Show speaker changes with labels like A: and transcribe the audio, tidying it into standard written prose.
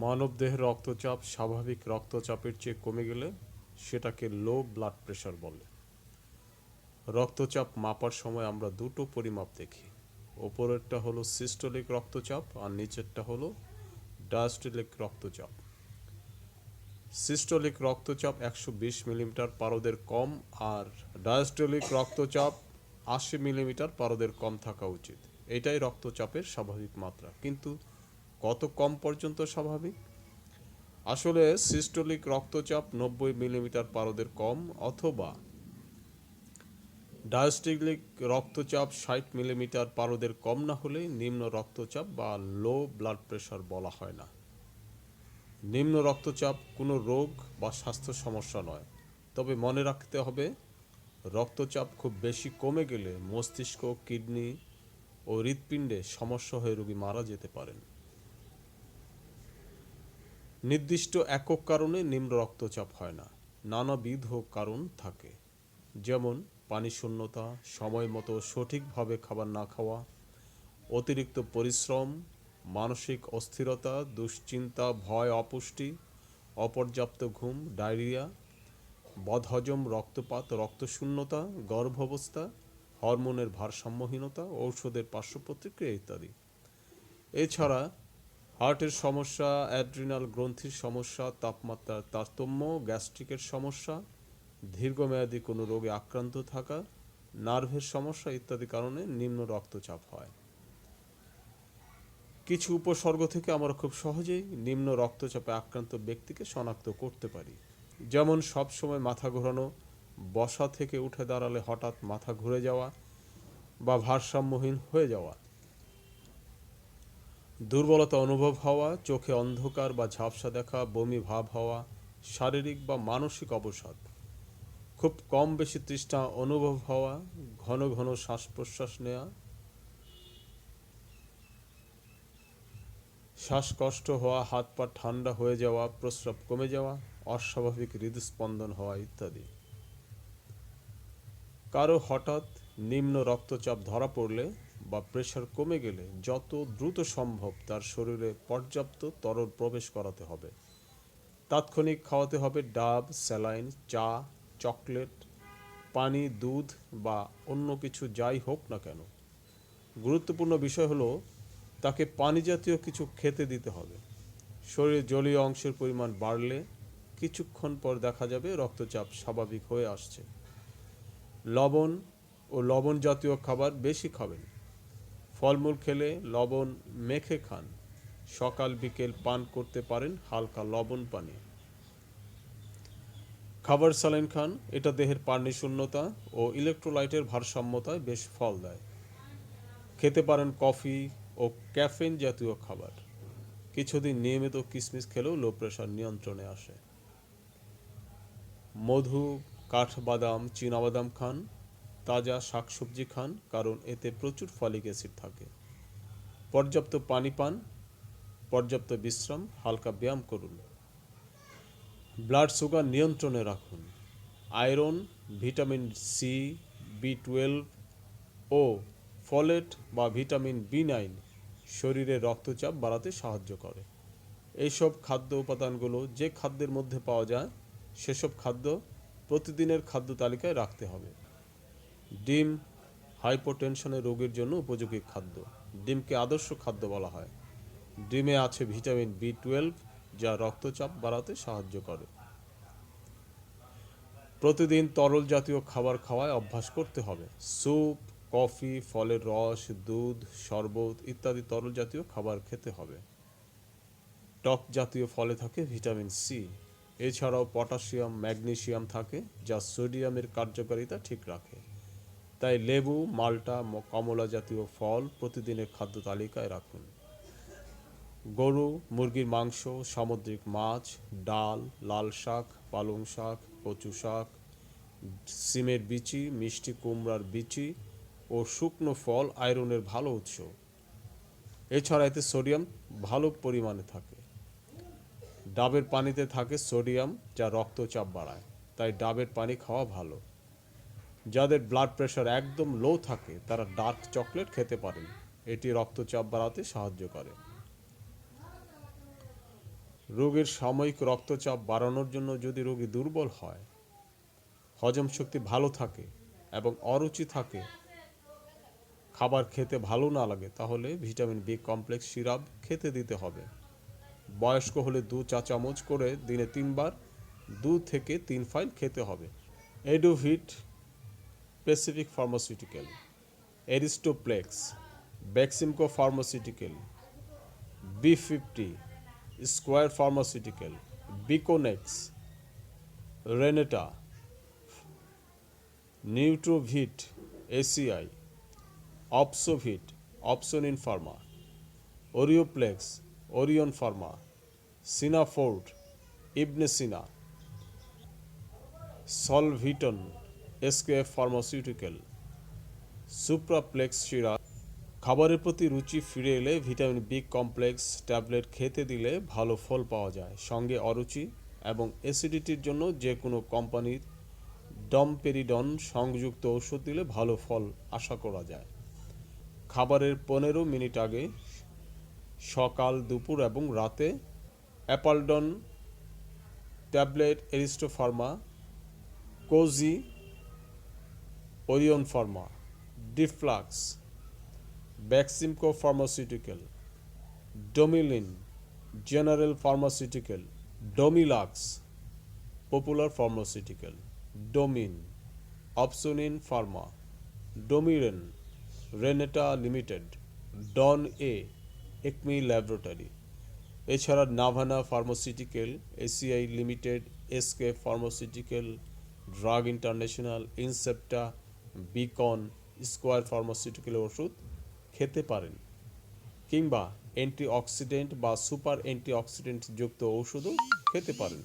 A: মানবদেহের রক্তচাপ স্বাভাবিক রক্তচাপের চেয়ে কমে গেলে সেটাকে লো ব্লাড প্রেশার বলে। রক্তচাপ মাপার সময় আমরা দুটো পরিমাপ দেখি। ওপরেরটা হলো সিস্টোলিক রক্তচাপ আর নিচেরটা হলো ডায়াস্টোলিক রক্তচাপ। সিস্টোলিক রক্তচাপ 120 মিলিমিটার পারদের কম আর ডায়াস্টোলিক রক্তচাপ 80 মিলিমিটার পারদের কম থাকা উচিত। এটাই রক্তচাপের স্বাভাবিক মাত্রা। কিন্তু কত কম পর্যন্ত স্বাভাবিক? আসলে সিস্টোলিক রক্তচাপ 90 মিলিমিটার পারদের কম অথবা ডায়াস্টোলিক রক্তচাপ 60 মিলিমিটার পারদের কম না হলে নিম্ন রক্তচাপ বা লো ব্লাড প্রেশার বলা হয় না। নিম্ন রক্তচাপ কোনো রোগ বা স্বাস্থ্য সমস্যা নয়, তবে মনে রাখতে হবে রক্তচাপ খুব বেশি কমে গেলে মস্তিষ্ক, কিডনি ও হৃৎপিণ্ডে সমস্যা হয়ে রোগী মারা যেতে পারেন। নির্দিষ্ট একক কারণে নিম্ন রক্তচাপ হয় না, নানাবিধ কারণ থাকে, যেমন পানি শূন্যতা, সময় মতো সঠিকভাবে খাবার না খাওয়া, অতিরিক্ত পরিশ্রম, মানসিক অস্থিরতা, দুশ্চিন্তা, ভয়, অপুষ্টি, অপর্যাপ্ত ঘুম, ডায়রিয়া, বদহজম, রক্তপাত, রক্তশূন্যতা, গর্ভাবস্থা, হরমোনের ভারসাম্যহীনতা, ঔষধের পার্শ্ব প্রতিক্রিয়া ইত্যাদি। এছাড়া হার্টের সমস্যা, অ্যাড্রিনাল গ্রন্থির সমস্যা, তাপমাত্রার তারতম্য, গ্যাস্ট্রিকের সমস্যা, দীর্ঘমেয়াদী কোনো রোগে আক্রান্ত থাকা, নার্ভের সমস্যা ইত্যাদি কারণে নিম্ন রক্তচাপ হয়। কিছু উপসর্গ থেকে আমরা খুব সহজেই নিম্ন রক্তচাপে আক্রান্ত ব্যক্তিকে শনাক্ত করতে পারি, যেমন সবসময় মাথা ঘোরানো, বসা থেকে উঠে দাঁড়ালে হঠাৎ মাথা ঘুরে যাওয়া বা ভারসাম্যহীন হয়ে যাওয়া, দুর্বলতা অনুভব হওয়া, চোখে অন্ধকার বা ঝাপসা দেখা, বমি ভাব হওয়া, শারীরিক বা মানসিক অবসাদ, খুব কম বেশি তৃষ্ণা অনুভব হওয়া, ঘন ঘন শ্বাস প্রশ্বাস নেওয়া, শ্বাসকষ্ট হওয়া, হাত পা ঠান্ডা হয়ে যাওয়া, প্রস্রাব কমে যাওয়া, অস্বাভাবিক হৃদস্পন্দন হওয়া ইত্যাদি। কারো হঠাৎ নিম্ন রক্তচাপ ধরা পড়লে বা প্রেশার কমে গেলে যত দ্রুত সম্ভব তার শরীরে পর্যাপ্ত তরল প্রবেশ করাতে হবে। তাৎক্ষণিক খাওয়াতে হবে ডাব, স্যালাইন, চা, চকলেট, পানি, দুধ বা অন্য কিছু যাই হোক না কেন। গুরুত্বপূর্ণ বিষয় হলো তাকে পানি জাতীয় কিছু খেতে দিতে হবে। শরীরে জলীয় অংশের পরিমাণ বাড়লে কিছুক্ষণ পর দেখা যাবে রক্তচাপ স্বাভাবিক হয়ে আসছে। লবণ ও লবণ জাতীয় খাবার বেশি খাবেন। ফলমূল খেলে লবণ মেখে খান। সকাল বিকেল পান করতে পারেন হালকা লবণ পানি। খাবার স্যালাইন খান, এটা দেহের পানি শূন্যতা ও ইলেকট্রোলাইটের ভারসাম্যতায় বেশ ফল দেয়। খেতে পারেন কফি ও ক্যাফেইন জাতীয় খাবার। কিছুদিন নিয়মিত কিশমিশ খেলেও লো প্রেশার নিয়ন্ত্রণে আসে। মধু, কাঠবাদাম, চীনাবাদাম খান। তাজা শাকসবজি খান, কারণ এতে প্রচুর ফলিক অ্যাসিড থাকে। পর্যাপ্ত পানি পান, পর্যাপ্ত বিশ্রাম, হালকা ব্যায়াম করুন। ব্লাড সুগার নিয়ন্ত্রণে রাখুন। আয়রন, ভিটামিন সি, বি12 ও ফলেট বা ভিটামিন বি9 শরীরে রক্তচাপ বাড়াতে সাহায্য করে। এইসব খাদ্য উপাদানগুলো যে খাদ্যের মধ্যে পাওয়া যায় সেসব খাদ্য প্রতিদিনের খাদ্য তালিকায় রাখতে হবে। ডিম হাইপোটেনশনের রোগীর জন্য উপযোগী খাদ্য। ডিমকে আদর্শ খাদ্য বলা হয়। ডিমে আছে ভিটামিন বি12 যা রক্তচাপ বাড়াতে সাহায্য করে। প্রতিদিন তরল জাতীয় খাবার খাওয়ায় অভ্যাস করতে হবে। স্যুপ, কফি, ফলের রস, দুধ, শরবত ইত্যাদি তরল জাতীয় খাবার খেতে হবে। টক জাতীয় ফলে থাকে ভিটামিন সি। এছাড়াও পটাশিয়াম, ম্যাগনেসিয়াম থাকে যা সোডিয়ামের কার্যকারিতা ঠিক রাখে। তাই লেবু, মাল্টা, কমলা জাতীয় ফল প্রতিদিনের খাদ্য তালিকায় রাখুন। গরু, মুরগির মাংস, সামুদ্রিক মাছ, ডাল, লাল শাক, পালং শাক, কচু শাক, সিমের বিচি, মিষ্টি কুমড়ার বিচি ও শুকনো ফল আয়রনের ভালো উৎস। এছাড়া এতে সোডিয়াম ভালো পরিমাণে থাকে। ডাবের পানিতে থাকে সোডিয়াম যা রক্তচাপ বাড়ায়, তাই ডাবের পানি খাওয়া ভালো। যাদের ব্লাড প্রেশার একদম লো থাকে তারা ডার্ক চকলেট খেতে পারেন, এটি রক্তচাপ বাড়াতে সাহায্য করে। রোগীর সাময়িক রক্তচাপ বাড়ানোর জন্য যদি রোগী দুর্বল হয়, হজম শক্তি ভালো থাকে এবং অরুচি থাকে, খাবার খেতে ভালো না লাগে, তাহলে ভিটামিন বি কমপ্লেক্স সিরাপ খেতে দিতে হবে। বয়স্ক হলে 2 চা চামচ করে দিনে 3 বার 2 থেকে 3 ফাইল খেতে হবে। Eduvit, Pacific pharmaceutical, Aristoplex, Beximco pharmaceutical, B50, Square pharmaceutical, Beconex, Renata, Nutrovit, ACI, Opsovit, Opsonin pharma, Orioplex, Orion pharma, Sinaford, Ibn Sina, Solviton, SKF pharmaceutical, Supraplex syrup. খাবারের প্রতি রুচি ফিরে এলে ভিটামিন বি কমপ্লেক্স ট্যাবলেট খেতে দিলে ভালো ফল পাওয়া যায়। সঙ্গে অরুচি এবং অ্যাসিডিটির জন্য যে কোনো কোম্পানির ডমপেরিডন সংযুক্ত ওষুধ দিলে ভালো ফল আশা করা যায়। খাবারের 15 মিনিট আগে, সকাল, দুপুর এবং রাতে Apaldon tablet, Aristo pharma, Cozy, Orion pharma, Diflux, Beximco pharmaceutical, Domilin, General pharmaceutical, Domilux, Popular pharmaceutical, Domin, Opsonin pharma, Domiren, Renata limited, Don A, Acme laboratory. এছাড়া Navana pharmaceutical, ACI limited, SK pharmaceutical, drug international, Incepta, Beacon, Square ফার্মাসিউটিক্যালের ওষুধ খেতে পারেন, কিংবা antioxidant বা super antioxidant যুক্ত ওষুধও খেতে পারেন।